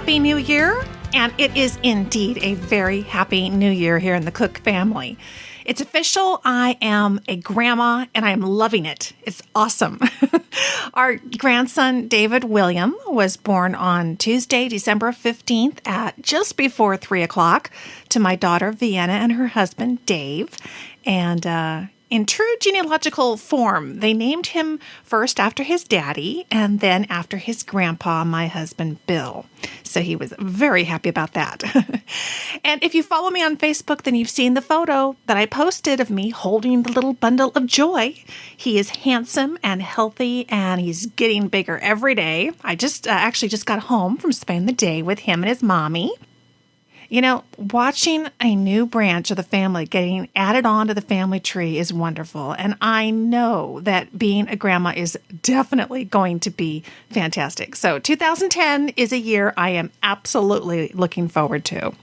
Happy New Year, and it is indeed a very happy New Year here in the Cook family. It's official. I am a grandma, and I am loving it. It's awesome. Our grandson, David William, was born on Tuesday, December 15th at just before 3 o'clock to my daughter, Vienna, and her husband, Dave. And in true genealogical form, they named him first after his daddy and then after his grandpa, my husband, Bill. So he was very happy about that. And if you follow me on Facebook, then you've seen the photo that I posted of me holding the little bundle of joy. He is handsome and healthy, and he's getting bigger every day. I just got home from spending the day with him and his mommy. You know, watching a new branch of the family getting added on to the family tree is wonderful. And I know that being a grandma is definitely going to be fantastic. So 2010 is a year I am absolutely looking forward to.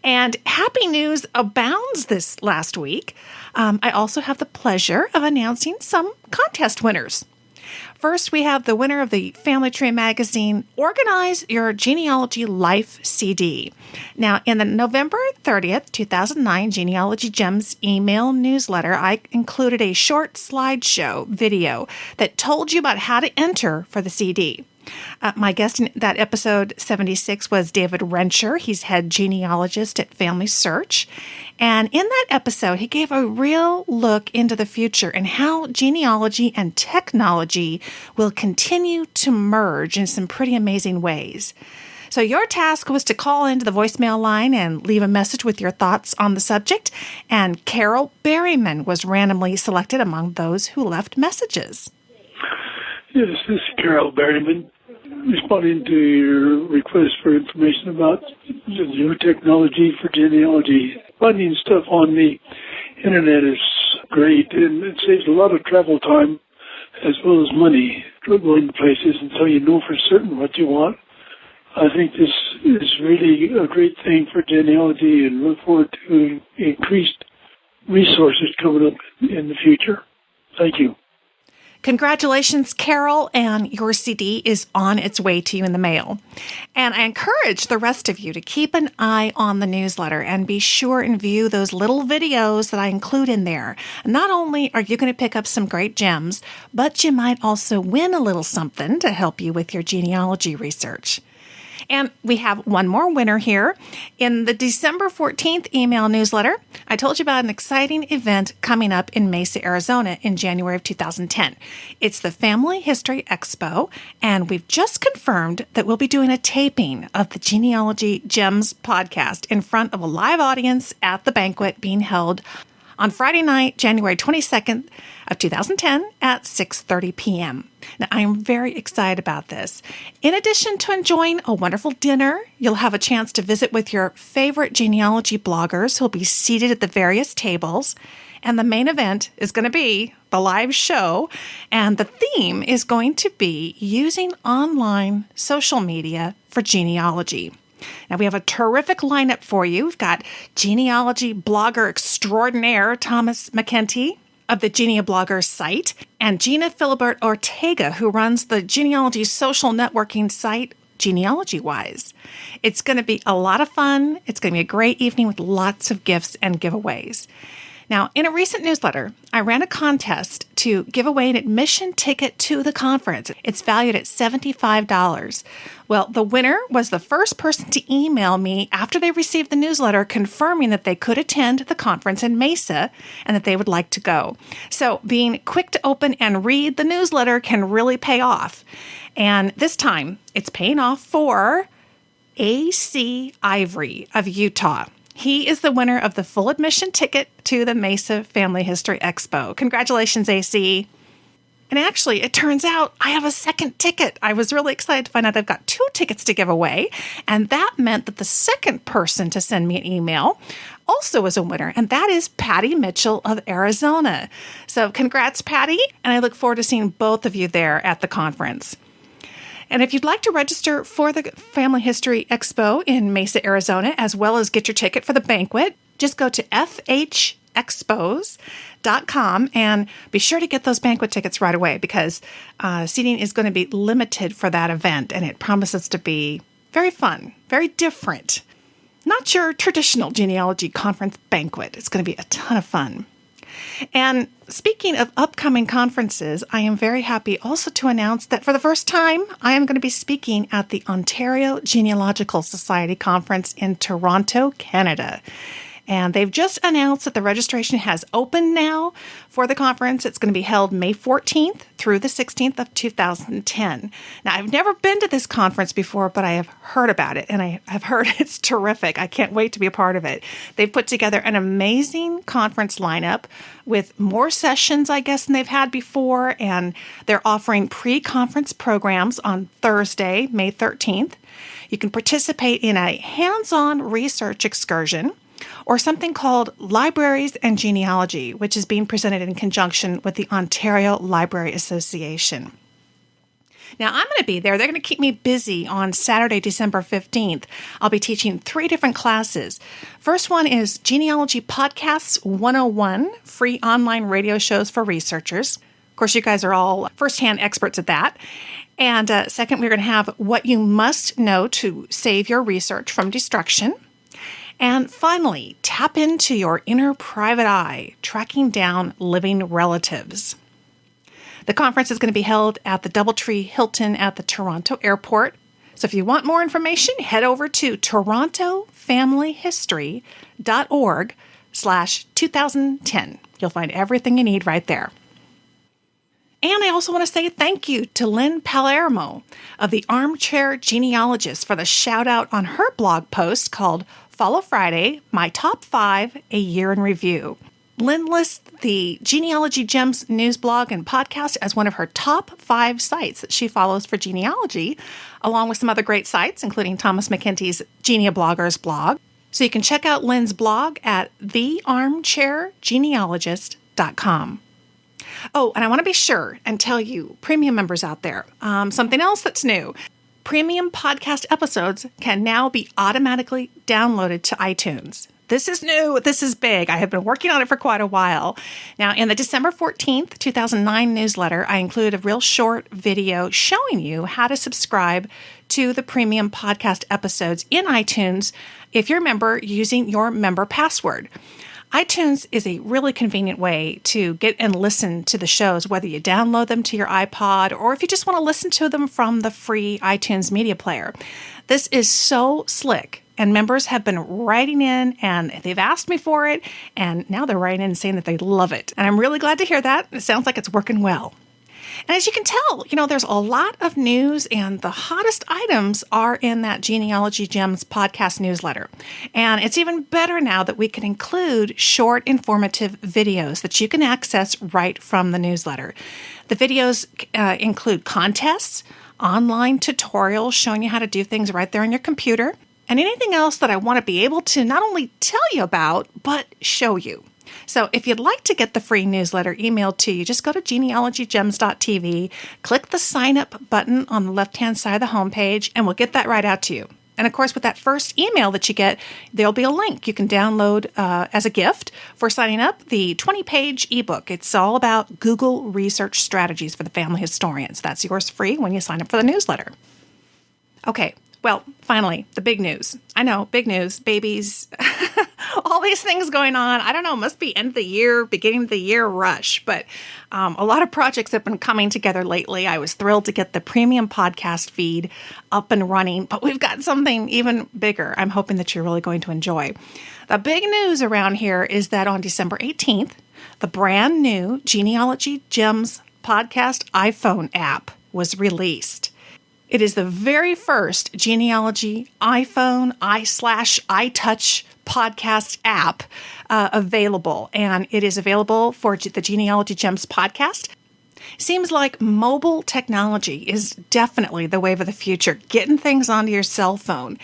And happy news abounds this last week. I also have the pleasure of announcing some contest winners. First, we have the winner of the Family Tree magazine, Organize Your Genealogy Life CD. Now, in the November 30th, 2009 Genealogy Gems email newsletter, I included a short slideshow video that told you about how to enter for the CD. My guest in that episode 76 was David Rensher. He's head genealogist at Family Search. And in that episode, he gave a real look into the future and how genealogy and technology will continue to merge in some pretty amazing ways. So your task was to call into the voicemail line and leave a message with your thoughts on the subject. And Carroll Berryman was randomly selected among those who left messages. Yes, this is Carroll Berryman, responding to your request for information about the new technology for genealogy. Finding stuff on the internet is great, and it saves a lot of travel time as well as money going places until you know for certain what you want. I think this is really a great thing for genealogy, and look forward to increased resources coming up in the future. Thank you. Congratulations, Carol, and your CD is on its way to you in the mail. And I encourage the rest of you to keep an eye on the newsletter and be sure and view those little videos that I include in there. Not only are you going to pick up some great gems, but you might also win a little something to help you with your genealogy research. And we have one more winner here. In the December 14th email newsletter, I told you about an exciting event coming up in Mesa, Arizona in January of 2010. It's the Family History Expo, and we've just confirmed that we'll be doing a taping of the Genealogy Gems podcast in front of a live audience at the banquet being held on Friday night, January 22nd of 2010 at 6:30 p.m. Now, I am very excited about this. In addition to enjoying a wonderful dinner, you'll have a chance to visit with your favorite genealogy bloggers who'll be seated at the various tables. And the main event is going to be the live show. And the theme is going to be using online social media for genealogy. Now, we have a terrific lineup for you. We've got genealogy blogger extraordinaire Thomas McKenty of the Geneablogger site, and Gina Philibert Ortega, who runs the genealogy social networking site Genealogy Wise. It's going to be a lot of fun. It's going to be a great evening with lots of gifts and giveaways. Now, in a recent newsletter, I ran a contest to give away an admission ticket to the conference. It's valued at $75. Well, the winner was the first person to email me after they received the newsletter confirming that they could attend the conference in Mesa and that they would like to go. So being quick to open and read the newsletter can really pay off. And this time, it's paying off for A.C. Ivory of Utah. He is the winner of the full admission ticket to the Mesa Family History Expo. Congratulations, AC. And actually, it turns out I have a second ticket. I was really excited to find out I've got 2 tickets to give away. And that meant that the second person to send me an email also is a winner. And that is Patty Mitchell of Arizona. So congrats, Patty. And I look forward to seeing both of you there at the conference. And if you'd like to register for the Family History Expo in Mesa, Arizona, as well as get your ticket for the banquet, just go to fhexpos.com and be sure to get those banquet tickets right away because seating is going to be limited for that event, and it promises to be Very fun, very different. Not your traditional genealogy conference banquet. It's going to be a ton of fun. And speaking of upcoming conferences, I am very happy also to announce that for the first time, I am going to be speaking at the Ontario Genealogical Society Conference in Toronto, Canada. And they've just announced that the registration has opened now for the conference. It's going to be held May 14th through the 16th of 2010. Now, I've never been to this conference before, but I have heard about it, and I have heard it's terrific. I can't wait to be a part of it. They've put together an amazing conference lineup with more sessions, I guess, than they've had before, and they're offering pre-conference programs on Thursday, May 13th. You can participate in a hands-on research excursion, or something called Libraries and Genealogy, which is being presented in conjunction with the Ontario Library Association. Now, I'm going to be there. They're going to keep me busy on Saturday, December 15th. I'll be teaching 3 different classes. First one is Genealogy Podcasts 101, free online radio shows for researchers. Of course, you guys are all firsthand experts at that. And second, we're going to have What You Must Know to Save Your Research from Destruction. And finally, tap into your inner private eye, tracking down living relatives. The conference is going to be held at the Doubletree Hilton at the Toronto Airport. So if you want more information, head over to torontofamilyhistory.org/2010. You'll find everything you need right there. And I also want to say thank you to Lynn Palermo of the Armchair Genealogist for the shout out on her blog post called Follow Friday, My Top 5, A Year in Review. Lynn lists the Genealogy Gems news blog and podcast as one of her top 5 sites that she follows for genealogy, along with some other great sites, including Thomas McKentie's Geneablogger's blog. So you can check out Lynn's blog at thearmchairgenealogist.com. Oh, and I want to be sure and tell you, premium members out there, something else that's new. Premium podcast episodes can now be automatically downloaded to iTunes. This is new. This is big. I have been working on it for quite a while. Now, in the December 14th, 2009 newsletter, I included a real short video showing you how to subscribe to the premium podcast episodes in iTunes if you're a member using your member password. iTunes is a really convenient way to get and listen to the shows, whether you download them to your iPod or if you just want to listen to them from the free iTunes media player. This is so slick, and members have been writing in and they've asked me for it, and now they're writing in saying that they love it. And I'm really glad to hear that. It sounds like it's working well. And as you can tell, there's a lot of news, and the hottest items are in that Genealogy Gems podcast newsletter. And it's even better now that we can include short, informative videos that you can access right from the newsletter. The videos include contests, online tutorials showing you how to do things right there on your computer, and anything else that I want to be able to not only tell you about, but show you. So if you'd like to get the free newsletter emailed to you, just go to genealogygems.tv, click the sign up button on the left-hand side of the homepage, and we'll get that right out to you. And of course, with that first email that you get, there'll be a link you can download as a gift for signing up, the 20-page ebook. It's all about Google research strategies for the family historian. So that's yours free when you sign up for the newsletter. Okay. Well, finally, the big news. I know, big news, babies, all these things going on. I don't know, must be end of the year, beginning of the year rush, but a lot of projects have been coming together lately. I was thrilled to get the premium podcast feed up and running, but we've got something even bigger I'm hoping that you're really going to enjoy. The big news around here is that on December 18th, the brand new Genealogy Gems Podcast iPhone app was released. It is the very first genealogy iPhone iTouch podcast app available, and it is available for the Genealogy Gems podcast. Seems like mobile technology is definitely the wave of the future, getting things onto your cell phone.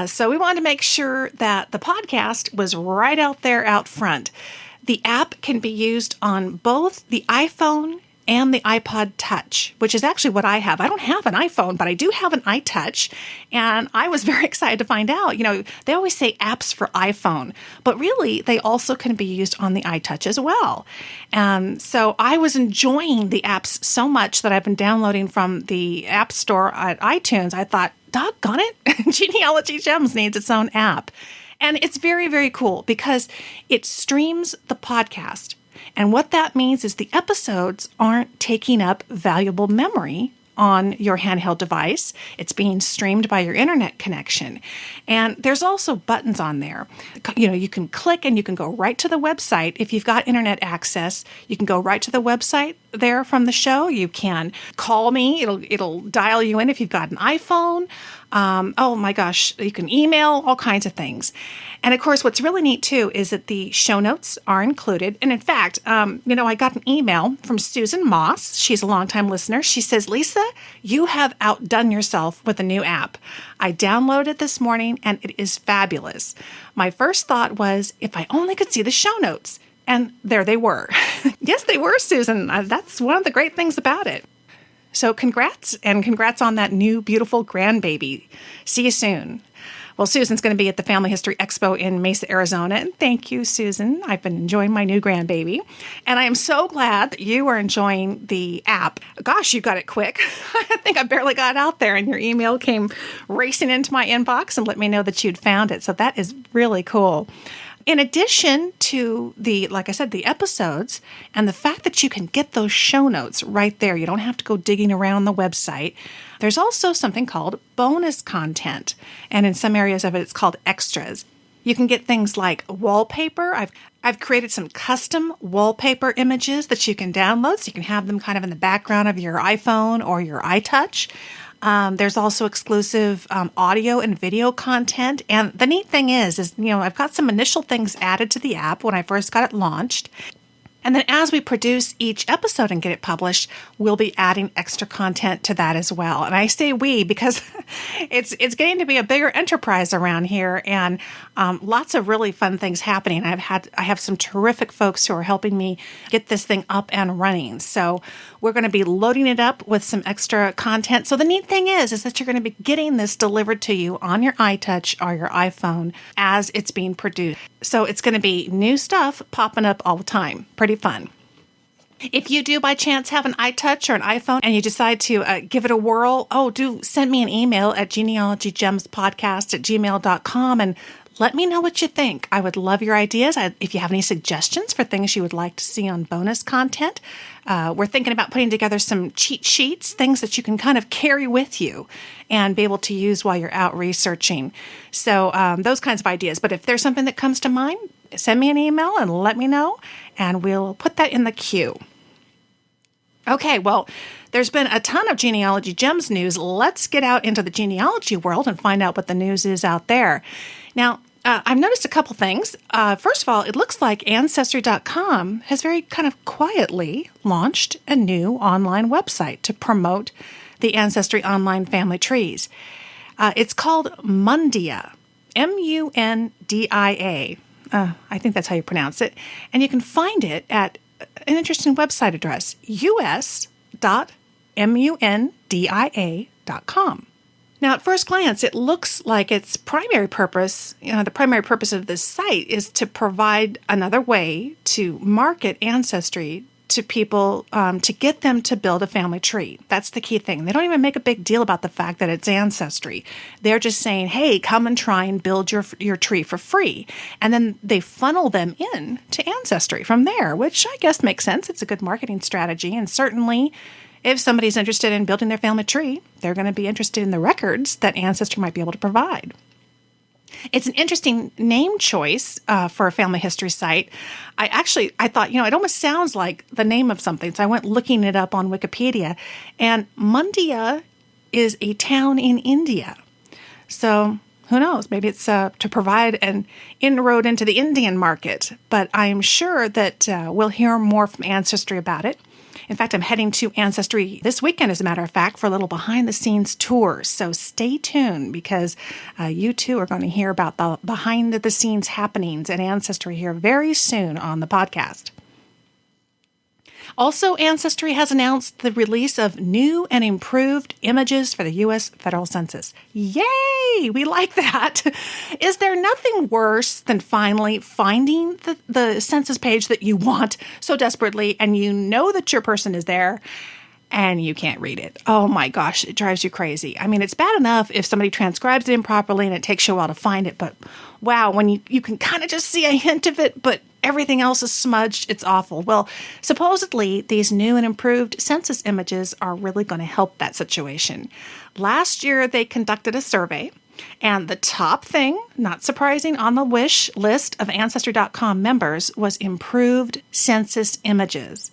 So we wanted to make sure that the podcast was right out there out front. The app can be used on both the iPhone and the iPod Touch, which is actually what I have. I don't have an iPhone, but I do have an iTouch. And I was very excited to find out, they always say apps for iPhone, but really they also can be used on the iTouch as well. So I was enjoying the apps so much that I've been downloading from the App Store at iTunes. I thought, doggone it, Genealogy Gems needs its own app. And it's very, very cool because it streams the podcast. And what that means is the episodes aren't taking up valuable memory on your handheld device. It's being streamed by your internet connection. And there's also buttons on there. You can click and you can go right to the website. If you've got internet access, you can go right to the website there from the show. You can call me. It'll dial you in if you've got an iPhone. Oh my gosh, you can email, all kinds of things. And of course, what's really neat too is that the show notes are included. And in fact, I got an email from Susan Moss. She's a longtime listener. She says, Lisa, you have outdone yourself with a new app. I downloaded it this morning and it is fabulous. My first thought was, if I only could see the show notes. And there they were. Yes, they were, Susan. That's one of the great things about it. So congrats on that new beautiful grandbaby. See you soon. Well, Susan's going to be at the Family History Expo in Mesa, Arizona. And thank you, Susan. I've been enjoying my new grandbaby. And I am so glad that you are enjoying the app. Gosh, you got it quick. I think I barely got out there and your email came racing into my inbox and let me know that you'd found it. So that is really cool. In addition to like I said, the episodes and the fact that you can get those show notes right there, you don't have to go digging around the website. There's also something called bonus content. And in some areas of it, it's called extras. You can get things like wallpaper. I've created some custom wallpaper images that you can download so you can have them kind of in the background of your iPhone or your iTouch. There's also exclusive audio and video content. And the neat thing is I've got some initial things added to the app when I first got it launched. And then as we produce each episode and get it published, we'll be adding extra content to that as well. And I say we because it's getting to be a bigger enterprise around here and lots of really fun things happening. I have some terrific folks who are helping me get this thing up and running. So we're going to be loading it up with some extra content. So the neat thing is that you're going to be getting this delivered to you on your iTouch or your iPhone as it's being produced. So it's going to be new stuff popping up all the time. Pretty fun. If you do by chance have an iTouch or an iPhone and you decide to give it a whirl, do send me an email at genealogygemspodcast@gmail.com and let me know what you think. I would love your ideas. If you have any suggestions for things you would like to see on bonus content, we're thinking about putting together some cheat sheets, things that you can kind of carry with you and be able to use while you're out researching. So those kinds of ideas. But if there's something that comes to mind, send me an email and let me know, and we'll put that in the queue. Okay, well, there's been a ton of Genealogy Gems news. Let's get out into the genealogy world and find out what the news is out there. Now, I've noticed a couple things. First of all, it looks like Ancestry.com has very kind of quietly launched a new online website to promote the Ancestry online family trees. It's called Mundia, Mundia. I think that's how you pronounce it. And you can find it at an interesting website address, us.mundia.com. Now, at first glance, it looks like its primary purpose, the primary purpose of this site is to provide another way to market Ancestry to people to get them to build a family tree. That's the key thing. They don't even make a big deal about the fact that it's Ancestry. They're just saying, hey, come and try and build your tree for free. And then they funnel them in to Ancestry from there, which I guess makes sense. It's a good marketing strategy. And certainly, if somebody's interested in building their family tree, they're going to be interested in the records that Ancestry might be able to provide. It's an interesting name choice for a family history site. I thought, it almost sounds like the name of something. So I went looking it up on Wikipedia. And Mundia is a town in India. So who knows? Maybe it's to provide an inroad into the Indian market. But I'm sure that we'll hear more from Ancestry about it. In fact, I'm heading to Ancestry this weekend, as a matter of fact, for a little behind-the-scenes tour. So stay tuned because you too are going to hear about the behind-the-scenes happenings at Ancestry here very soon on the podcast. Also, Ancestry has announced the release of new and improved images for the U.S. federal census. Yay! We like that. Is there nothing worse than finally finding the census page that you want so desperately, and you know that your person is there, and you can't read it? Oh my gosh, it drives you crazy. I mean, it's bad enough if somebody transcribes it improperly and it takes you a while to find it, but wow, when you can kind of just see a hint of it, but everything else is smudged, it's awful. Well, supposedly, these new and improved census images are really going to help that situation. Last year, they conducted a survey, and the top thing, not surprising, on the wish list of Ancestry.com members was improved census images.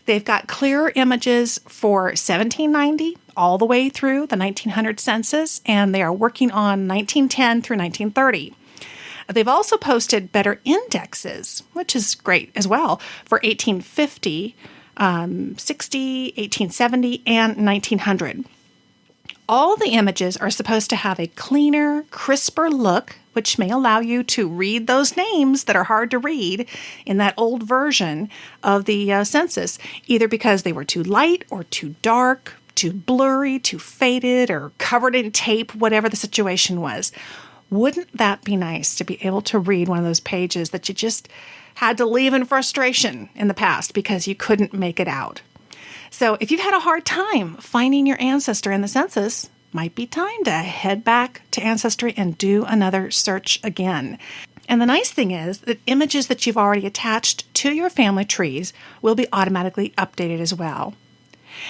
They've got clearer images for 1790 all the way through the 1900 census, and they are working on 1910 through 1930. They've also posted better indexes, which is great as well, for 1850, 60, 1870, and 1900. All the images are supposed to have a cleaner, crisper look, which may allow you to read those names that are hard to read in that old version of the census, either because they were too light or too dark, too blurry, too faded, or covered in tape, whatever the situation was. Wouldn't that be nice to be able to read one of those pages that you just had to leave in frustration in the past because you couldn't make it out? So if you've had a hard time finding your ancestor in the census, might be time to head back to Ancestry and do another search again. And the nice thing is that images that you've already attached to your family trees will be automatically updated as well.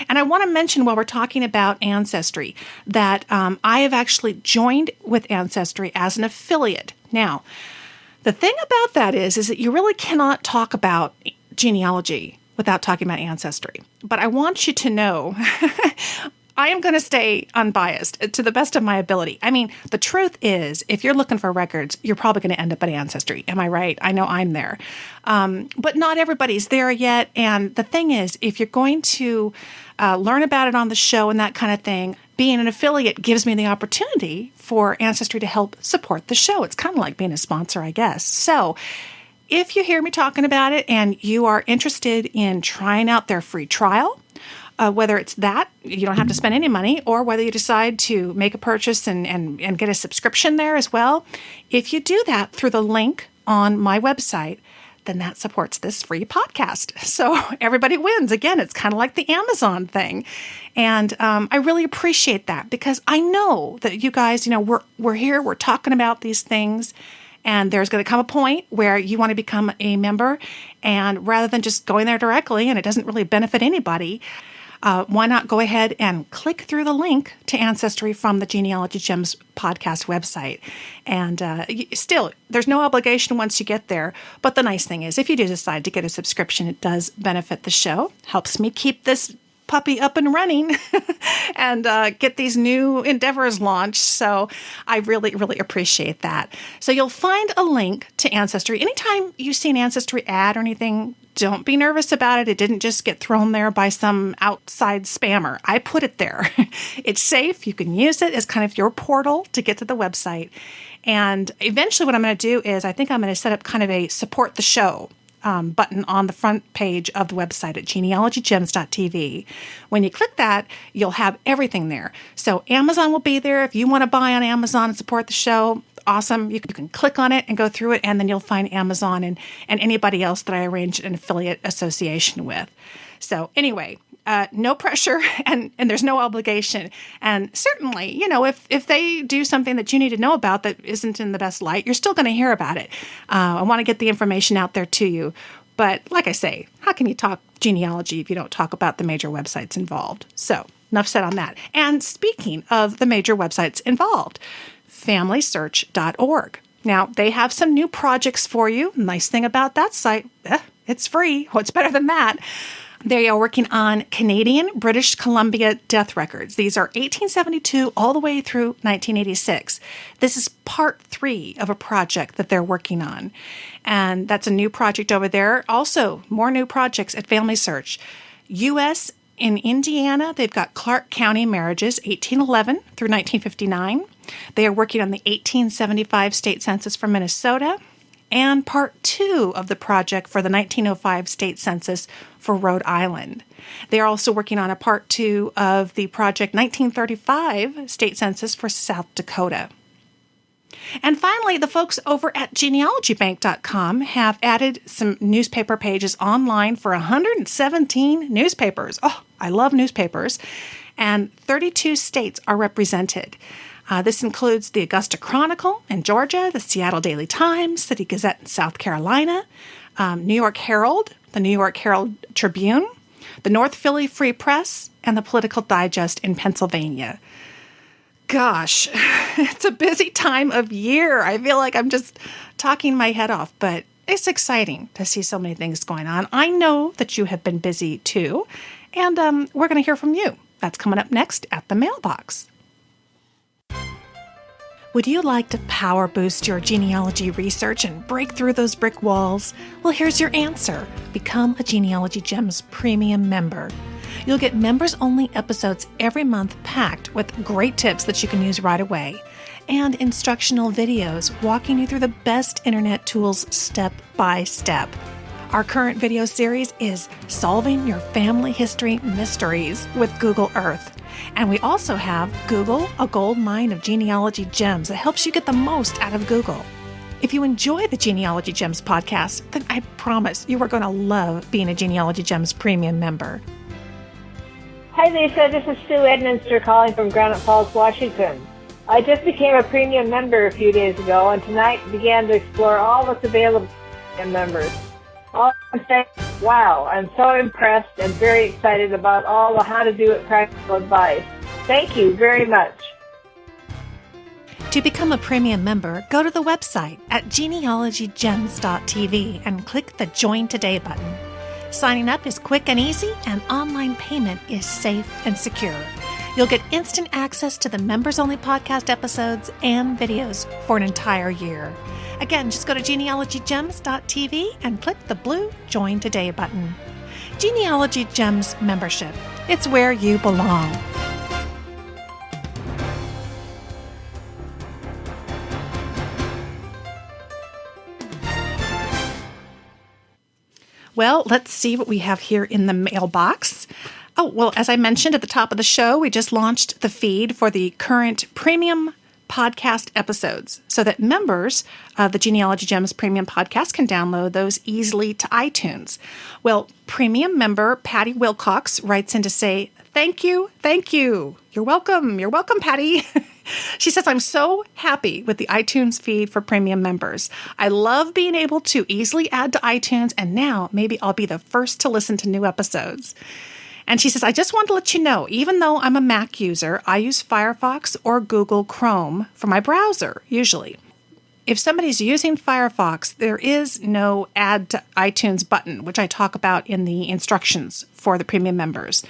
And I want to mention while we're talking about Ancestry that I have actually joined with Ancestry as an affiliate. Now, the thing about that is that you really cannot talk about genealogy without talking about Ancestry. But I want you to know I am going to stay unbiased to the best of my ability. I mean, the truth is, if you're looking for records, you're probably going to end up at Ancestry. Am I right? I know I'm there. But not everybody's there yet. And the thing is, if you're going to learn about it on the show and that kind of thing, being an affiliate gives me the opportunity for Ancestry to help support the show. It's kind of like being a sponsor, I guess. So if you hear me talking about it and you are interested in trying out their free trial, whether it's that, you don't have to spend any money, or whether you decide to make a purchase and get a subscription there as well, if you do that through the link on my website, then that supports this free podcast. So everybody wins. Again, it's kind of like the Amazon thing. And I really appreciate that because I know that you guys, we're here, we're talking about these things, and there's going to come a point where you want to become a member. And rather than just going there directly, and it doesn't really benefit anybody, why not go ahead and click through the link to Ancestry from the Genealogy Gems podcast website. And still, there's no obligation once you get there. But the nice thing is, if you do decide to get a subscription, it does benefit the show, helps me keep this puppy up and running and get these new endeavors launched. So I really, really appreciate that. So you'll find a link to Ancestry. Anytime you see an Ancestry ad or anything, don't be nervous about it. It didn't just get thrown there by some outside spammer. I put it there. It's safe. You can use it as kind of your portal to get to the website. And eventually what I'm going to do is I think I'm going to set up kind of a support the show button on the front page of the website at genealogygems.tv. When you click that, you'll have everything there. So Amazon will be there. If you want to buy on Amazon and support the show, awesome. You can click on it and go through it, and then you'll find Amazon and anybody else that I arranged an affiliate association with. So anyway, no pressure and there's no obligation. And certainly, if they do something that you need to know about that isn't in the best light, you're still going to hear about it. I want to get the information out there to you. But like I say, how can you talk genealogy if you don't talk about the major websites involved? So enough said on that. And speaking of the major websites involved, FamilySearch.org. Now, they have some new projects for you. Nice thing about that site, it's free. What's better than that? They are working on Canadian, British Columbia death records. These are 1872 all the way through 1986. This is part 3 of a project that they're working on. And that's a new project over there. Also, more new projects at Family Search. U.S. in Indiana, they've got Clark County marriages, 1811 through 1959. They are working on the 1875 state census for Minnesota. and Part 2 of the project for the 1905 state census for Rhode Island. They are also working on a Part 2 of the project 1935 state census for South Dakota. And finally, the folks over at genealogybank.com have added some newspaper pages online for 117 newspapers. Oh, I love newspapers. And 32 states are represented. This includes the Augusta Chronicle in Georgia, the Seattle Daily Times, City Gazette in South Carolina, New York Herald, the New York Herald Tribune, the North Philly Free Press, and the Political Digest in Pennsylvania. Gosh, it's a busy time of year. I feel like I'm just talking my head off, but it's exciting to see so many things going on. I know that you have been busy too, and we're going to hear from you. That's coming up next at the Mailbox. Would you like to power boost your genealogy research and break through those brick walls? Well, here's your answer. Become a Genealogy Gems premium member. You'll get members-only episodes every month packed with great tips that you can use right away and instructional videos walking you through the best internet tools step by step. Our current video series is Solving Your Family History Mysteries with Google Earth. And we also have Google, a gold mine of genealogy gems that helps you get the most out of Google. If you enjoy the Genealogy Gems podcast, then I promise you are going to love being a Genealogy Gems premium member. Hi Lisa, this is Sue Edminster calling from Granite Falls, Washington. I just became a premium member a few days ago and tonight began to explore all that's available to premium members. All I'm saying, wow, I'm so impressed and very excited about all the how to do it practical advice. Thank you very much. To become a premium member, go to the website at genealogygems.tv and click the Join Today button. Signing up is quick and easy, and online payment is safe and secure. You'll get instant access to the members-only podcast episodes and videos for an entire year. Again, just go to genealogygems.tv and click the blue Join Today button. Genealogy Gems membership. It's where you belong. Well, let's see what we have here in the mailbox. Oh, well, as I mentioned at the top of the show, we just launched the feed for the current premium podcast episodes so that members of the Genealogy Gems Premium Podcast can download those easily to iTunes. Well, premium member Patty Wilcox writes in to say, thank you. You're welcome, Patty. She says, I'm so happy with the iTunes feed for premium members. I love being able to easily add to iTunes, and now maybe I'll be the first to listen to new episodes. And she says, I just want to let you know, even though I'm a Mac user, I use Firefox or Google Chrome for my browser, usually. If somebody's using Firefox, there is no add to iTunes button, which I talk about in the instructions for the premium members.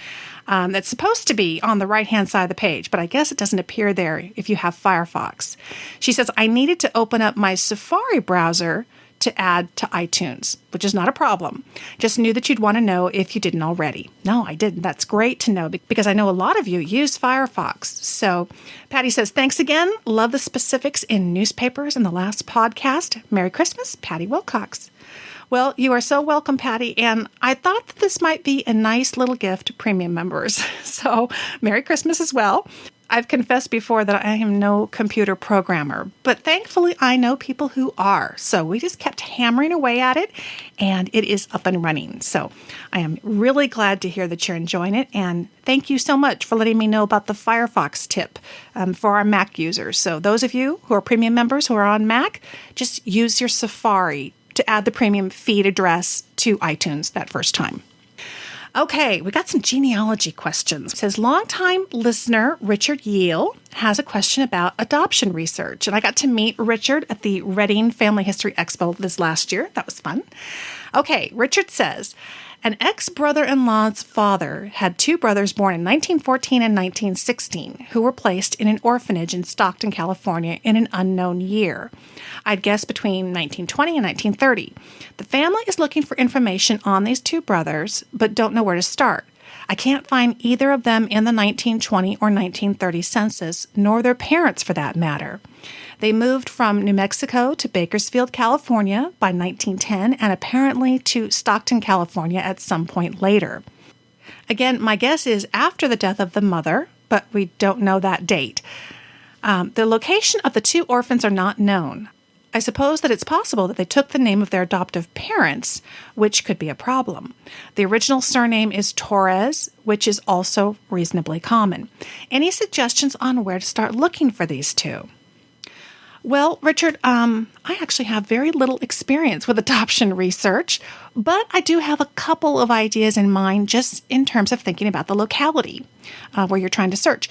That's supposed to be on the right-hand side of the page, but I guess it doesn't appear there if you have Firefox. She says, I needed to open up my Safari browser to add to iTunes, which is not a problem. Just knew that you'd want to know if you didn't already. No, I didn't. That's great to know because I know a lot of you use Firefox. So Patty says, thanks again. Love the specifics in newspapers in the last podcast. Merry Christmas, Patty Wilcox. Well, you are so welcome, Patty, and I thought that this might be a nice little gift to premium members. So Merry Christmas as well. I've confessed before that I am no computer programmer, but thankfully I know people who are. So we just kept hammering away at it, and it is up and running. So I am really glad to hear that you're enjoying it, and thank you so much for letting me know about the Firefox tip for our Mac users. So those of you who are premium members who are on Mac, just use your Safari to add the premium feed address to iTunes that first time. Okay, we got some genealogy questions. It says, longtime listener Richard Yale has a question about adoption research. And I got to meet Richard at the Reading Family History Expo this last year. That was fun. Okay, Richard says, an ex-brother-in-law's father had two brothers born in 1914 and 1916 who were placed in an orphanage in Stockton, California in an unknown year. I'd guess between 1920 and 1930. The family is looking for information on these two brothers, but don't know where to start. I can't find either of them in the 1920 or 1930 census, nor their parents for that matter. They moved from New Mexico to Bakersfield, California by 1910, and apparently to Stockton, California at some point later. Again, my guess is after the death of the mother, but we don't know that date. The location of the two orphans are not known. I suppose that it's possible that they took the name of their adoptive parents, which could be a problem. The original surname is Torres, which is also reasonably common. Any suggestions on where to start looking for these two? Well, Richard, I actually have very little experience with adoption research, but I do have a couple of ideas in mind just in terms of thinking about the locality where you're trying to search.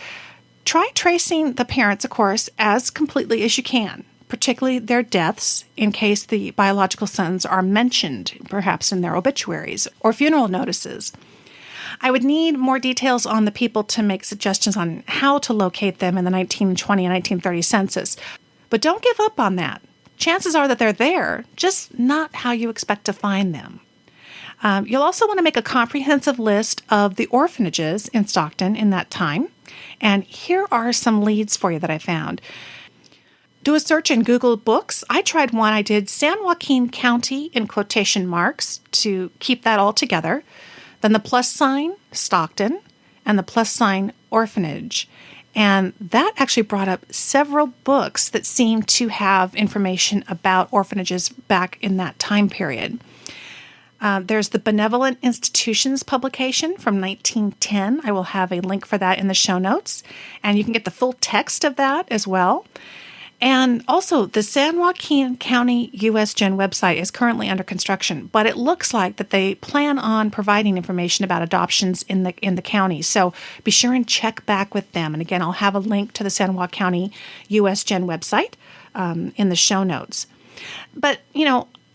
Try tracing the parents, of course, as completely as you can, particularly their deaths, in case the biological sons are mentioned, perhaps in their obituaries or funeral notices. I would need more details on the people to make suggestions on how to locate them in the 1920 and 1930 census. But don't give up on that. Chances are that they're there, just not how you expect to find them. You'll also want to make a comprehensive list of the orphanages in Stockton in that time. And here are some leads for you that I found. Do a search in Google Books. I tried one. I did San Joaquin County in quotation marks to keep that all together. Then the plus sign, Stockton, and the plus sign, orphanage. And that actually brought up several books that seem to have information about orphanages back in that time period. There's the Benevolent Institutions publication from 1910. I will have a link for that in the show notes. And you can get the full text of that as well. And also, the San Joaquin County U.S. Gen website is currently under construction, but it looks like that they plan on providing information about adoptions in the county. So be sure and check back with them. And again, I'll have a link to the San Joaquin County U.S. Gen website in the show notes. But,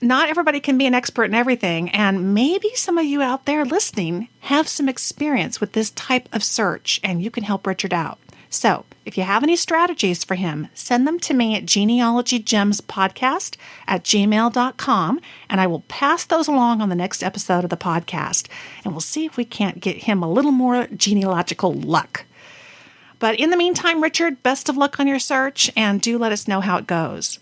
not everybody can be an expert in everything, and maybe some of you out there listening have some experience with this type of search, and you can help Richard out. So, if you have any strategies for him, send them to me at Genealogy Gems Podcast at gmail.com, and I will pass those along on the next episode of the podcast, and we'll see if we can't get him a little more genealogical luck. But in the meantime, Richard, best of luck on your search, and do let us know how it goes.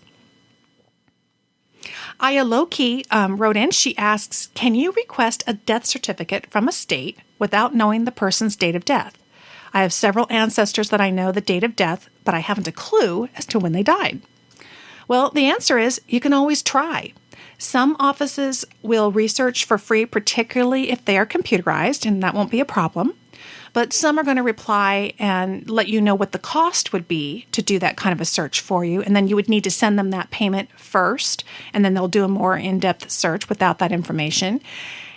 Aya Loki wrote in. She asks, can you request a death certificate from a state without knowing the person's date of death? I have several ancestors that I know the date of death, but I haven't a clue as to when they died. Well, the answer is you can always try. Some offices will research for free, particularly if they are computerized, and that won't be a problem. But some are going to reply and let you know what the cost would be to do that kind of a search for you. And then you would need to send them that payment first, and then they'll do a more in-depth search without that information.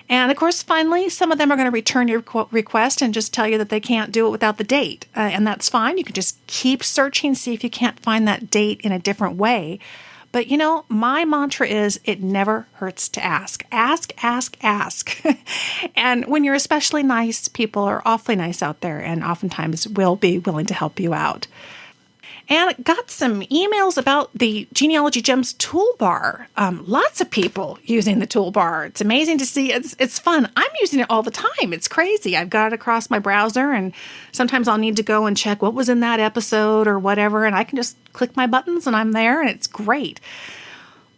And of course, finally, some of them are going to return your request and just tell you that they can't do it without the date. And that's fine. You can just keep searching, see if you can't find that date in a different way. But, my mantra is it never hurts to ask. Ask, ask, ask. And when you're especially nice, people are awfully nice out there and oftentimes will be willing to help you out. And got some emails about the Genealogy Gems toolbar. Lots of people using the toolbar. It's amazing to see. It's fun. I'm using it all the time. It's crazy. I've got it across my browser, and sometimes I'll need to go and check what was in that episode or whatever, and I can just click my buttons and I'm there, and it's great.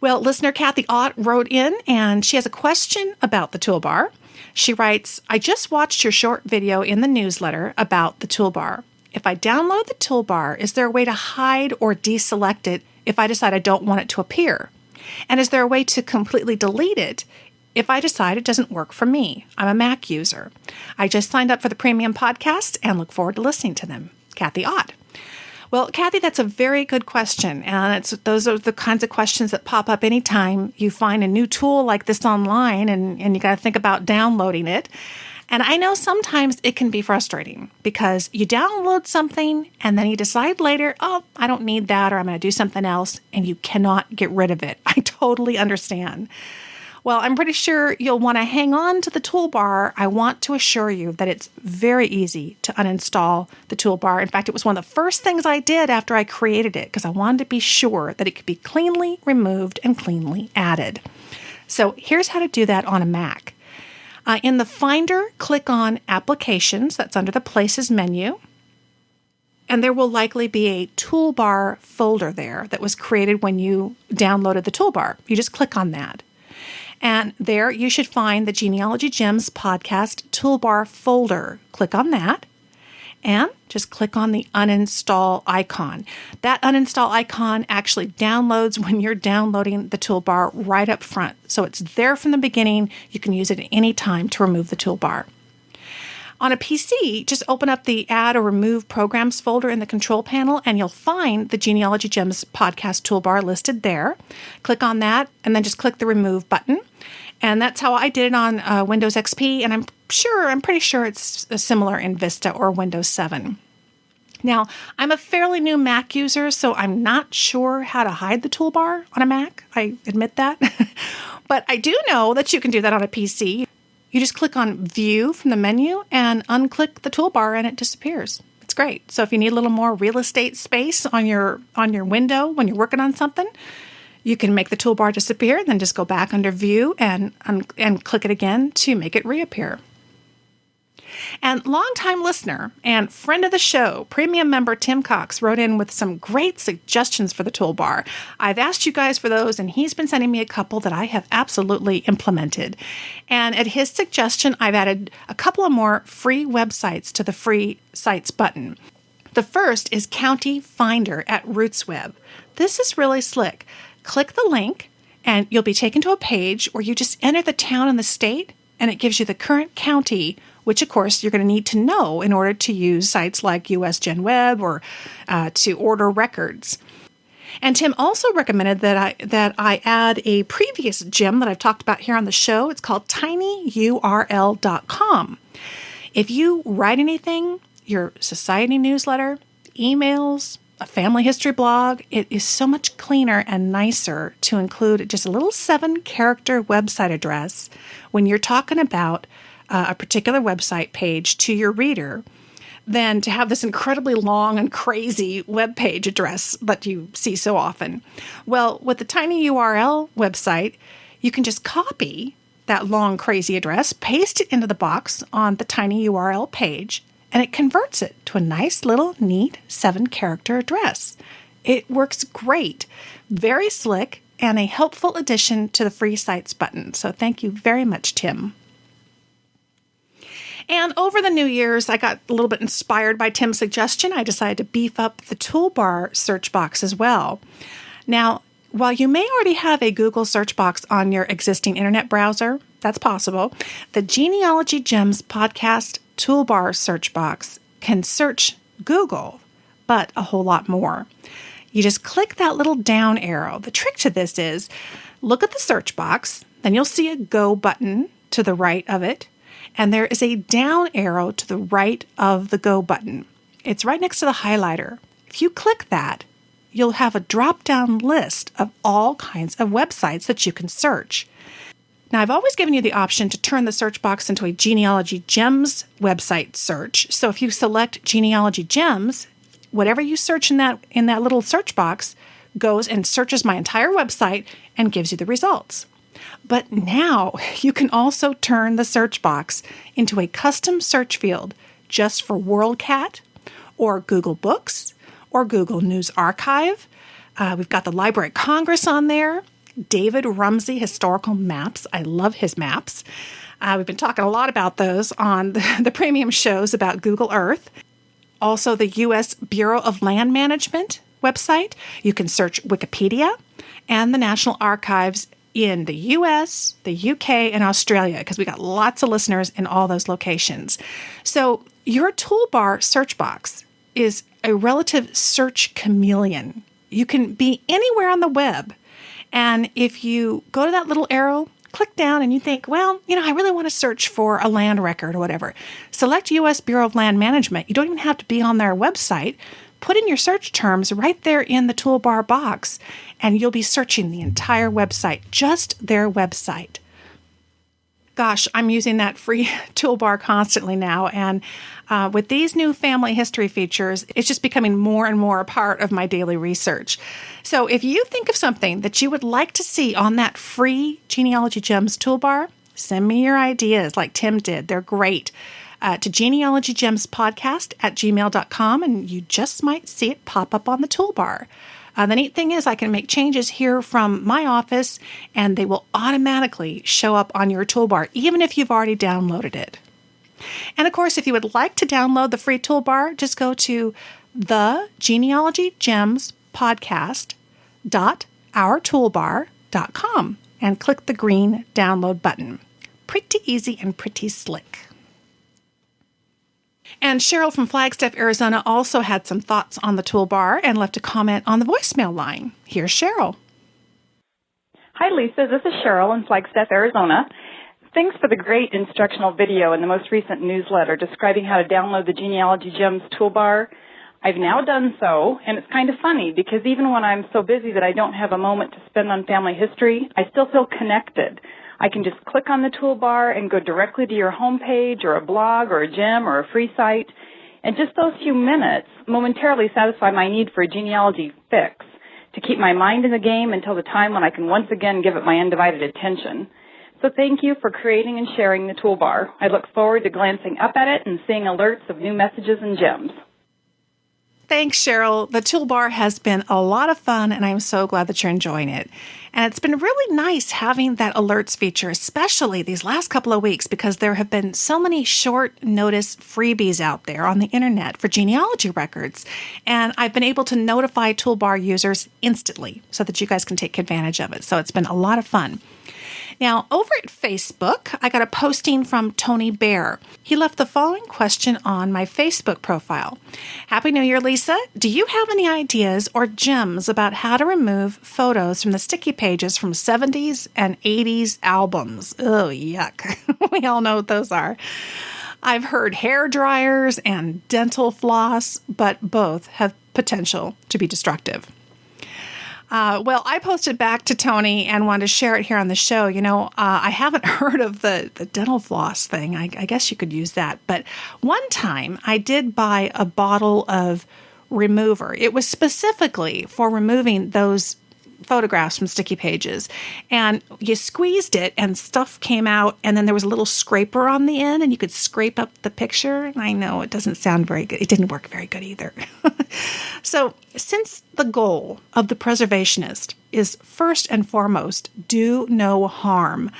Well, listener Kathy Ott wrote in, and she has a question about the toolbar. She writes, I just watched your short video in the newsletter about the toolbar. If I download the toolbar, is there a way to hide or deselect it if I decide I don't want it to appear? And is there a way to completely delete it if I decide it doesn't work for me? I'm a Mac user. I just signed up for the premium podcast and look forward to listening to them. Kathy Ott. Well, Kathy, that's a very good question. And those are the kinds of questions that pop up anytime you find a new tool like this online and you got to think about downloading it. And I know sometimes it can be frustrating because you download something and then you decide later, I don't need that, or I'm going to do something else, and you cannot get rid of it. I totally understand. Well, I'm pretty sure you'll want to hang on to the toolbar. I want to assure you that it's very easy to uninstall the toolbar. In fact, it was one of the first things I did after I created it because I wanted to be sure that it could be cleanly removed and cleanly added. So here's how to do that on a Mac. In the Finder, click on Applications. That's under the Places menu. And there will likely be a toolbar folder there that was created when you downloaded the toolbar. You just click on that. And there you should find the Genealogy Gems Podcast toolbar folder. Click on that and just click on the uninstall icon. That uninstall icon actually downloads when you're downloading the toolbar right up front. So it's there from the beginning. You can use it at any time to remove the toolbar. On a PC, just open up the Add or Remove Programs folder in the control panel, and you'll find the Genealogy Gems Podcast toolbar listed there. Click on that, and then just click the Remove button. And that's how I did it on Windows XP, and I'm pretty sure it's similar in Vista or Windows 7. Now, I'm a fairly new Mac user, so I'm not sure how to hide the toolbar on a Mac. I admit that. But I do know that you can do that on a PC. You just click on View from the menu and unclick the toolbar and it disappears. It's great. So if you need a little more real estate space on your window when you're working on something, you can make the toolbar disappear, then just go back under View and click it again to make it reappear. And longtime listener and friend of the show, premium member Tim Cox, wrote in with some great suggestions for the toolbar. I've asked you guys for those, and he's been sending me a couple that I have absolutely implemented. And at his suggestion, I've added a couple of more free websites to the free sites button. The first is County Finder at RootsWeb. This is really slick. Click the link, and you'll be taken to a page where you just enter the town and the state, and it gives you the current county, which, of course, you're going to need to know in order to use sites like US Gen Web or to order records. And Tim also recommended that I add a previous gem that I've talked about here on the show. It's called tinyurl.com. If you write anything, your society newsletter, emails, a family history blog, it is so much cleaner and nicer to include just a little 7-character website address when you're talking about a particular website page to your reader than to have this incredibly long and crazy web page address that you see so often. Well, with the Tiny URL website, you can just copy that long, crazy address, paste it into the box on the Tiny URL page, and it converts it to a nice little neat 7-character address. It works great, very slick, and a helpful addition to the free sites button. So thank you very much, Tim. And over the New Year's, I got a little bit inspired by Tim's suggestion. I decided to beef up the Toolbar Search Box as well. Now, while you may already have a Google search box on your existing internet browser, that's possible, the Genealogy Gems Podcast Toolbar Search Box can search Google, but a whole lot more. You just click that little down arrow. The trick to this is look at the search box, then you'll see a Go button to the right of it, and there is a down arrow to the right of the Go button. It's right next to the highlighter. If you click that, you'll have a drop-down list of all kinds of websites that you can search. Now, I've always given you the option to turn the search box into a Genealogy Gems website search. So if you select Genealogy Gems, whatever you search in that little search box goes and searches my entire website and gives you the results. But now you can also turn the search box into a custom search field just for WorldCat or Google Books or Google News Archive. We've got the Library of Congress on there. David Rumsey Historical Maps. I love his maps. We've been talking a lot about those on the premium shows about Google Earth. Also, the U.S. Bureau of Land Management website. You can search Wikipedia and the National Archives in the U.S., the U.K., and Australia, because we got lots of listeners in all those locations. So your toolbar search box is a relative search chameleon. You can be anywhere on the web. And if you go to that little arrow, click down and you think, well, I really want to search for a land record or whatever. Select U.S. Bureau of Land Management. You don't even have to be on their website. Put in your search terms right there in the toolbar box, and you'll be searching the entire website, just their website. Gosh, I'm using that free toolbar constantly now, and with these new family history features, it's just becoming more and more a part of my daily research. So if you think of something that you would like to see on that free Genealogy Gems toolbar, send me your ideas like Tim did. They're great. to Genealogy Gems Podcast at gmail.com, and you just might see it pop up on the toolbar. The neat thing is I can make changes here from my office, and they will automatically show up on your toolbar, even if you've already downloaded it. And of course, if you would like to download the free toolbar, just go to the Genealogy Gems Podcast.ourtoolbar.com and click the green download button. Pretty easy and pretty slick. And Cheryl from Flagstaff, Arizona also had some thoughts on the toolbar and left a comment on the voicemail line. Here's Cheryl. Hi, Lisa. This is Cheryl in Flagstaff, Arizona. Thanks for the great instructional video in the most recent newsletter describing how to download the Genealogy Gems toolbar. I've now done so, and it's kind of funny because even when I'm so busy that I don't have a moment to spend on family history, I still feel connected. I can just click on the toolbar and go directly to your homepage or a blog or a gem or a free site, and just those few minutes momentarily satisfy my need for a genealogy fix to keep my mind in the game until the time when I can once again give it my undivided attention. So thank you for creating and sharing the toolbar. I look forward to glancing up at it and seeing alerts of new messages and gems. Thanks, Cheryl. The toolbar has been a lot of fun, and I'm so glad that you're enjoying it. And it's been really nice having that alerts feature, especially these last couple of weeks, because there have been so many short notice freebies out there on the internet for genealogy records. And I've been able to notify toolbar users instantly so that you guys can take advantage of it. So it's been a lot of fun. Now, over at Facebook, I got a posting from Tony Bear. He left the following question on my Facebook profile. Happy New Year, Lisa. Do you have any ideas or gems about how to remove photos from the sticky pages from 70s and 80s albums? Oh, yuck. We all know what those are. I've heard hair dryers and dental floss, but both have potential to be destructive. Well, I posted back to Tony and wanted to share it here on the show. You know, I haven't heard of the dental floss thing. I guess you could use that. But one time I did buy a bottle of remover. It was specifically for removing those photographs from sticky pages, and you squeezed it and stuff came out, and then there was a little scraper on the end and you could scrape up the picture. I know it doesn't sound very good. It didn't work very good either. So since the goal of the preservationist is first and foremost do no harm,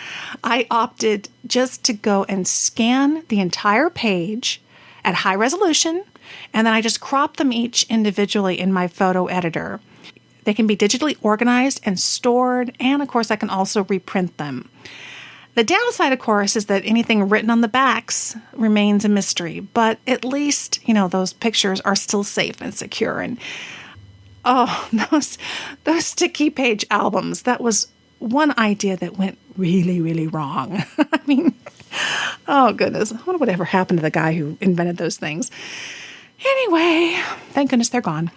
I opted just to go and scan the entire page at high resolution, and then I just crop them each individually in my photo editor. They can be digitally organized and stored, and of course I can also reprint them. The downside, of course, is that anything written on the backs remains a mystery, but at least, you know, those pictures are still safe and secure. And oh, those sticky page albums, that was one idea that went really, really wrong. I mean, oh goodness, I wonder whatever happened to the guy who invented those things. Anyway, thank goodness they're gone.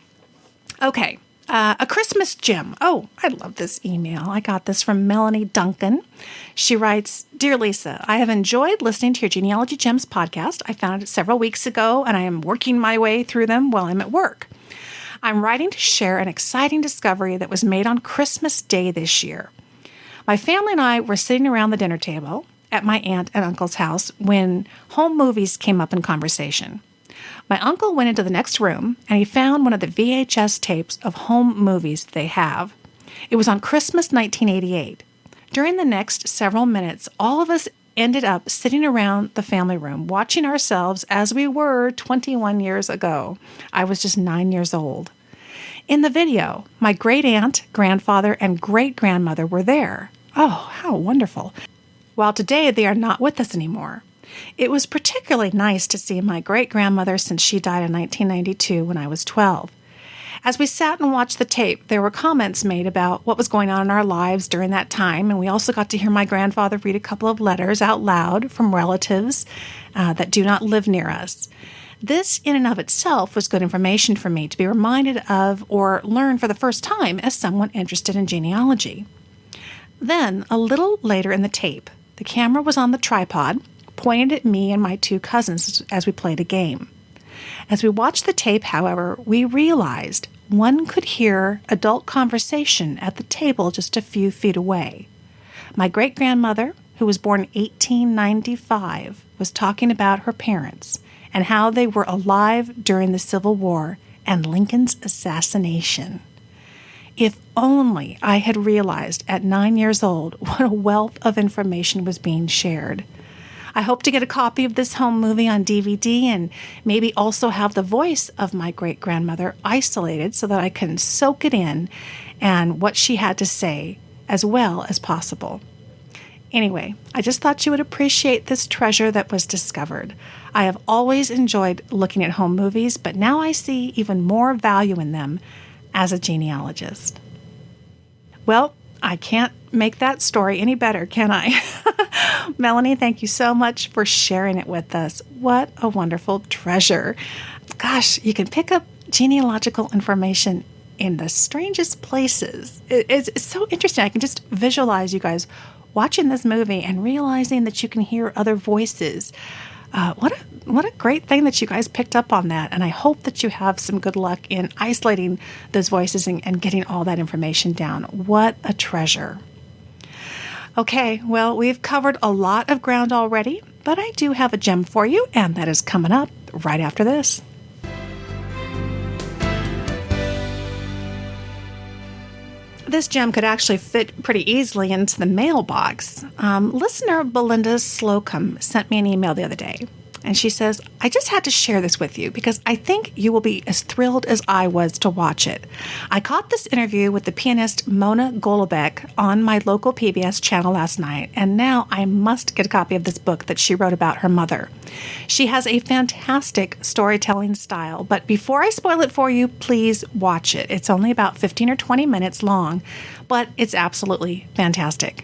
Okay. A Christmas gem. Oh, I love this email. I got this from Melanie Duncan. She writes, Dear Lisa, I have enjoyed listening to your Genealogy Gems podcast. I found it several weeks ago, and I am working my way through them while I'm at work. I'm writing to share an exciting discovery that was made on Christmas Day this year. My family and I were sitting around the dinner table at my aunt and uncle's house when home movies came up in conversation. My uncle went into the next room, and he found one of the VHS tapes of home movies they have. It was on Christmas 1988. During the next several minutes, all of us ended up sitting around the family room, watching ourselves as we were 21 years ago. I was just 9 years old. In the video, my great-aunt, grandfather, and great-grandmother were there. Oh, how wonderful. While today they are not with us anymore. It was particularly nice to see my great-grandmother since she died in 1992 when I was 12. As we sat and watched the tape, there were comments made about what was going on in our lives during that time, and we also got to hear my grandfather read a couple of letters out loud from relatives that do not live near us. This, in and of itself, was good information for me to be reminded of or learn for the first time as someone interested in genealogy. Then, a little later in the tape, the camera was on the tripod, pointed at me and my two cousins as we played a game. As we watched the tape, however, we realized one could hear adult conversation at the table just a few feet away. My great-grandmother who was born in 1895, was talking about her parents and how they were alive during the Civil War and Lincoln's assassination. If only I had realized at 9 years old what a wealth of information was being shared. I hope to get a copy of this home movie on DVD and maybe also have the voice of my great-grandmother isolated so that I can soak it in and what she had to say as well as possible. Anyway, I just thought you would appreciate this treasure that was discovered. I have always enjoyed looking at home movies, but now I see even more value in them as a genealogist. Well, I can't make that story any better, can I? Melanie, thank you so much for sharing it with us. What a wonderful treasure. Gosh, you can pick up genealogical information in the strangest places. It's so interesting. I can just visualize you guys watching this movie and realizing that you can hear other voices. What a great thing that you guys picked up on that. And I hope that you have some good luck in isolating those voices and getting all that information down. What a treasure. Okay, well, we've covered a lot of ground already, but I do have a gem for you, and that is coming up right after this. This gem could actually fit pretty easily into the mailbox. Listener Belinda Slocum sent me an email the other day, and she says, I just had to share this with you because I think you will be as thrilled as I was to watch it. I caught this interview with the pianist Mona Golubec on my local PBS channel last night, and now I must get a copy of this book that she wrote about her mother. She has a fantastic storytelling style, but before I spoil it for you, please watch it. It's only about 15 or 20 minutes long, but it's absolutely fantastic.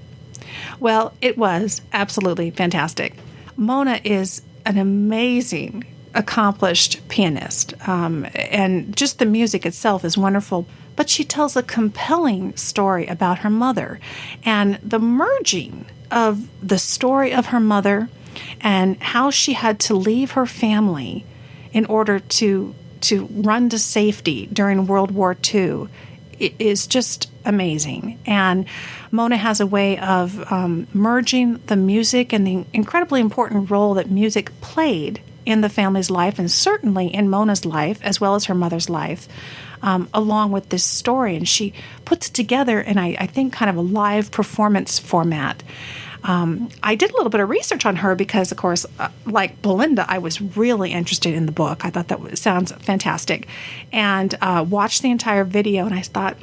Well, it was absolutely fantastic. Mona is an amazing, accomplished pianist, and just the music itself is wonderful. But she tells a compelling story about her mother and the merging of the story of her mother and how she had to leave her family in order to run to safety during World War II. It is just amazing. And Mona has a way of merging the music and the incredibly important role that music played in the family's life, and certainly in Mona's life, as well as her mother's life, along with this story. And she puts it together in, I think, kind of a live performance format. I did a little bit of research on her because, of course, like Belinda, I was really interested in the book. I thought that sounds fantastic. And watched the entire video, and I thought,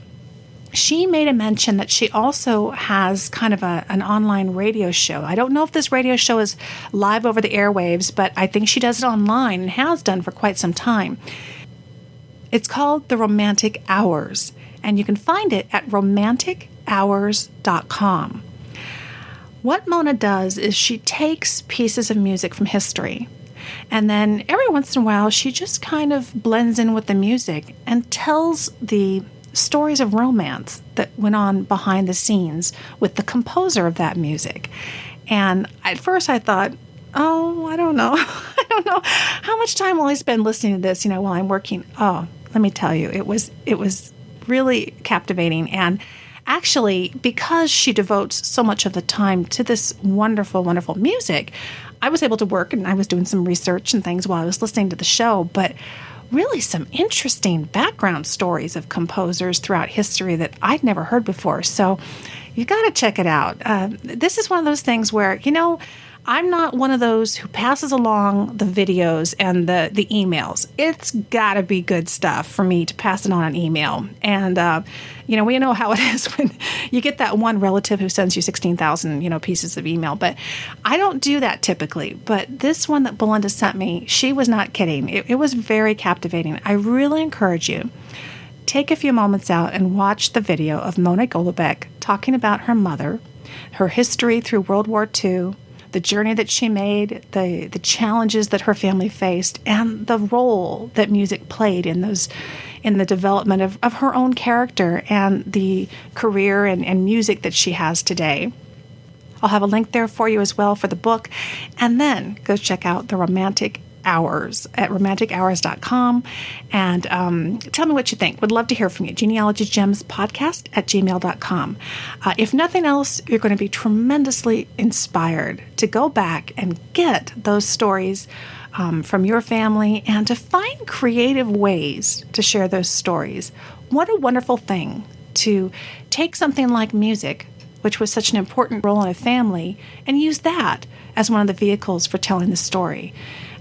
she made a mention that she also has kind of an online radio show. I don't know if this radio show is live over the airwaves, but I think she does it online and has done for quite some time. It's called The Romantic Hours, and you can find it at romantichours.com. What Mona does is she takes pieces of music from history, and then every once in a while she just kind of blends in with the music and tells the stories of romance that went on behind the scenes with the composer of that music. And at first I thought, oh, I don't know. I don't know. How much time will I spend listening to this, while I'm working? Oh, let me tell you, it was really captivating. And actually, because she devotes so much of the time to this wonderful, wonderful music, I was able to work, and I was doing some research and things while I was listening to the show, but really some interesting background stories of composers throughout history that I'd never heard before. So you got to check it out. This is one of those things where, I'm not one of those who passes along the videos and the emails. It's got to be good stuff for me to pass it on an email. And, we know how it is when you get that one relative who sends you 16,000, pieces of email. But I don't do that typically. But this one that Belinda sent me, she was not kidding. It was very captivating. I really encourage you, take a few moments out and watch the video of Mona Golubec talking about her mother, her history through World War II, the journey that she made, the challenges that her family faced, and the role that music played in the development of her own character and the career and music that she has today. I'll have a link there for you as well for the book. And then go check out The Romantic Hours at romantichours.com, and tell me what you think. Would love to hear from you. Genealogy Gems Podcast at gmail.com. If nothing else, you're going to be tremendously inspired to go back and get those stories from your family and to find creative ways to share those stories. What a wonderful thing to take something like music, which was such an important role in a family, and use that as one of the vehicles for telling the story.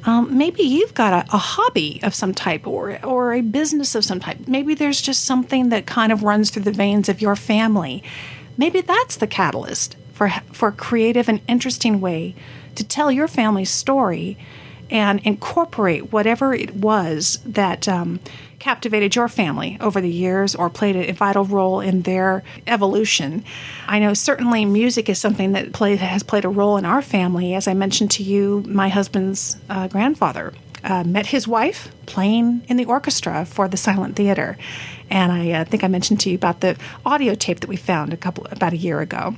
Maybe you've got a hobby of some type or a business of some type. Maybe there's just something that kind of runs through the veins of your family. Maybe that's the catalyst for a creative and interesting way to tell your family's story and incorporate whatever it was that captivated your family over the years or played a vital role in their evolution. I know certainly music is something that has played a role in our family. As I mentioned to you, my husband's grandfather met his wife playing in the orchestra for the silent theater. And I think I mentioned to you about the audio tape that we found about a year ago.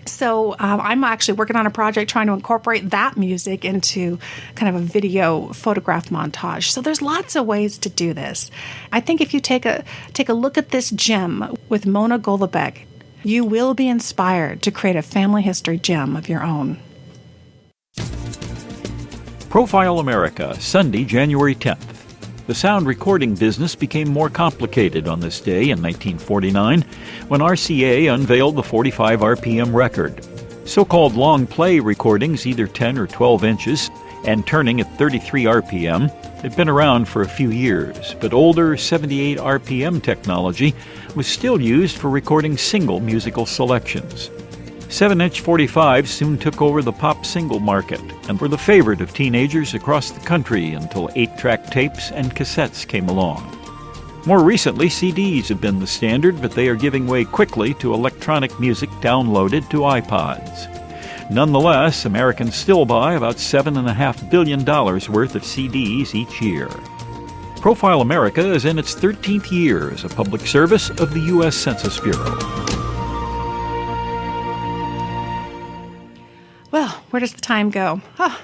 So I'm actually working on a project trying to incorporate that music into kind of a video photograph montage. So there's lots of ways to do this. I think if you take a look at this gem with Mona Golubeck, you will be inspired to create a family history gem of your own. Profile America, Sunday, January 10th. The sound recording business became more complicated on this day in 1949 when RCA unveiled the 45 RPM record. So-called long play recordings, either 10 or 12 inches, and turning at 33 RPM, had been around for a few years, but older 78 RPM technology was still used for recording single musical selections. 7-inch 45s soon took over the pop single market and were the favorite of teenagers across the country until 8-track tapes and cassettes came along. More recently, CDs have been the standard, but they are giving way quickly to electronic music downloaded to iPods. Nonetheless, Americans still buy about $7.5 billion worth of CDs each year. Profile America is in its 13th year as a public service of the U.S. Census Bureau. Well, where does the time go?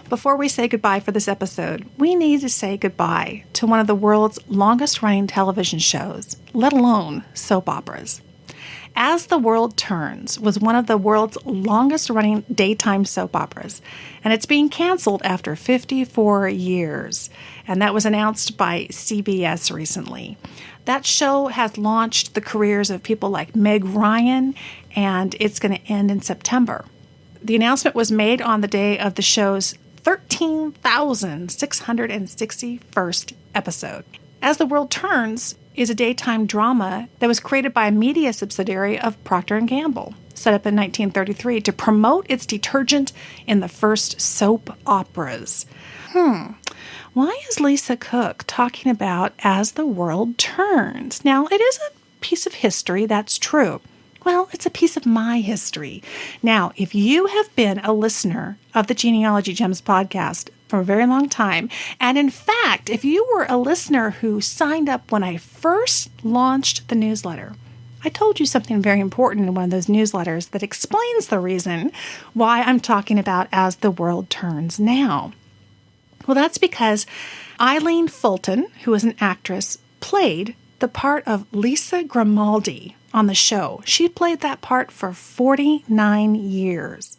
Before we say goodbye for this episode, we need to say goodbye to one of the world's longest-running television shows, let alone soap operas. As the World Turns was one of the world's longest-running daytime soap operas, and it's being canceled after 54 years, and that was announced by CBS recently. That show has launched the careers of people like Meg Ryan, and it's going to end in September. The announcement was made on the day of the show's 13,661st episode. As the World Turns is a daytime drama that was created by a media subsidiary of Procter & Gamble, set up in 1933 to promote its detergent in the first soap operas. Why is Lisa Cook talking about As the World Turns? Now, it is a piece of history, that's true. Well, it's a piece of my history. Now, if you have been a listener of the Genealogy Gems podcast for a very long time, and in fact, if you were a listener who signed up when I first launched the newsletter, I told you something very important in one of those newsletters that explains the reason why I'm talking about As the World Turns now. Well, that's because Eileen Fulton, who is an actress, played the part of Lisa Grimaldi on the show. She played that part for 49 years.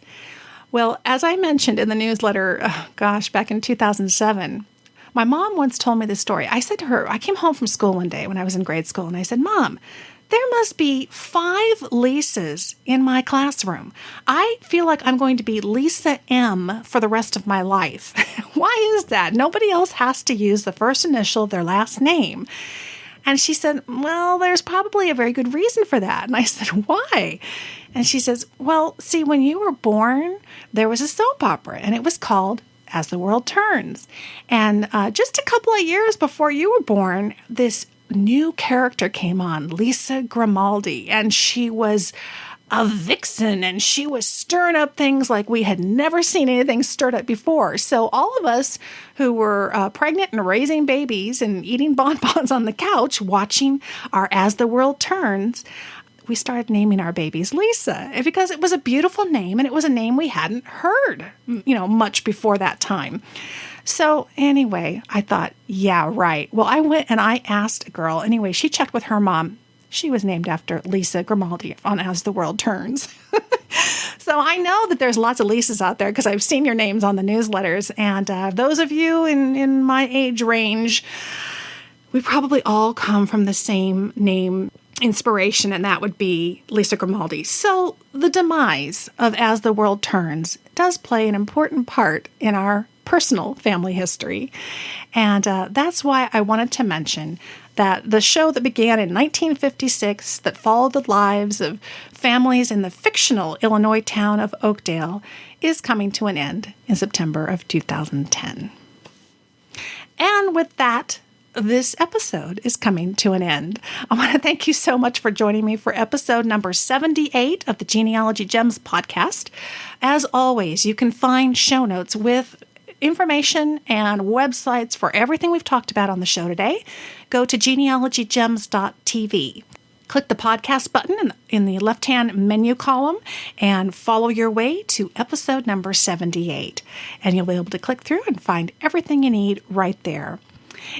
Well, as I mentioned in the newsletter, back in 2007, my mom once told me this story. I said to her, I came home from school one day when I was in grade school, and I said, Mom, there must be 5 Lisas in my classroom. I feel like I'm going to be Lisa M for the rest of my life. Why is that? Nobody else has to use the first initial of their last name. And she said, well, there's probably a very good reason for that. And I said, why? And she says, well, see, when you were born, there was a soap opera, and it was called As the World Turns. And just a couple of years before you were born, this new character came on, Lisa Grimaldi, and she was a vixen, and she was stirring up things like we had never seen anything stirred up before. So all of us who were pregnant and raising babies and eating bonbons on the couch watching our As the World Turns, we started naming our babies Lisa because it was a beautiful name, and it was a name we hadn't heard, much before that time. So anyway, I thought, yeah, right. Well, I went and I asked a girl. Anyway, she checked with her mom. She was named after Lisa Grimaldi on As the World Turns. So I know that there's lots of Lisas out there because I've seen your names on the newsletters. And those of you in my age range, we probably all come from the same name inspiration, and that would be Lisa Grimaldi. So the demise of As the World Turns does play an important part in our personal family history. And that's why I wanted to mention that the show that began in 1956 that followed the lives of families in the fictional Illinois town of Oakdale is coming to an end in September of 2010. And with that, this episode is coming to an end. I want to thank you so much for joining me for episode number 78 of the Genealogy Gems podcast. As always, you can find show notes with information and websites for everything we've talked about on the show today. Go to genealogygems.tv. Click the podcast button in the left-hand menu column and follow your way to episode number 78. And you'll be able to click through and find everything you need right there.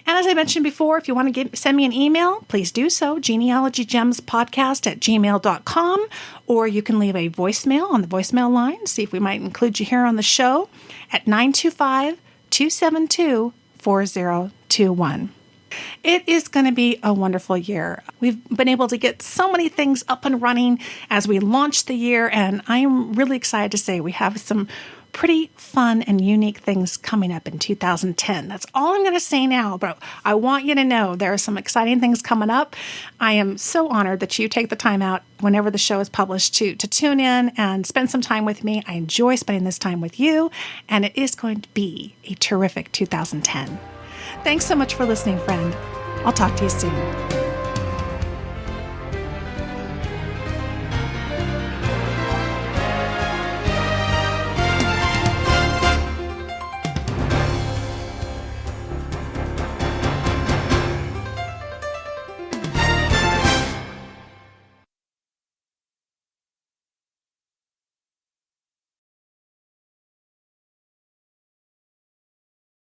And as I mentioned before, if you want to send me an email, please do so, genealogygemspodcast@gmail.com, or you can leave a voicemail on the voicemail line, see if we might include you here on the show, at 925-272-4021. It is going to be a wonderful year. We've been able to get so many things up and running as we launch the year, and I am really excited to say we have some pretty fun and unique things coming up in 2010. That's all I'm going to say now, but I want you to know there are some exciting things coming up. I am so honored that you take the time out whenever the show is published to tune in and spend some time with me. I enjoy spending this time with you, and it is going to be a terrific 2010. Thanks so much for listening, friend. I'll talk to you soon.